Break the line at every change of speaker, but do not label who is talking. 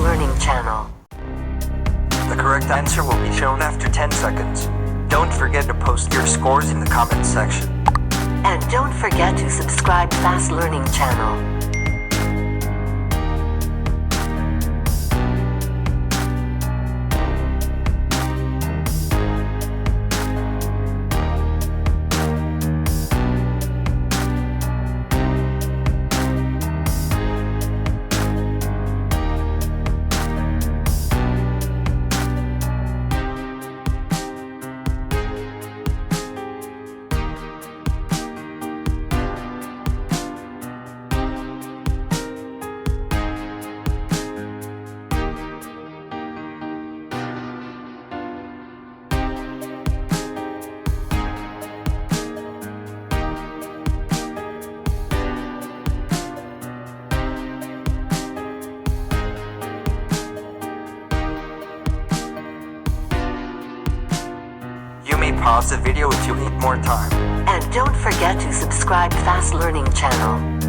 Fast Learning channel.
The correct answer will be shown after 10 seconds. Don't forget to post your scores in the comments section.
And don't forget to subscribe Fast Learning channel.
You may pause the video if you need more time.
And don't forget to subscribe Fast Learning channel.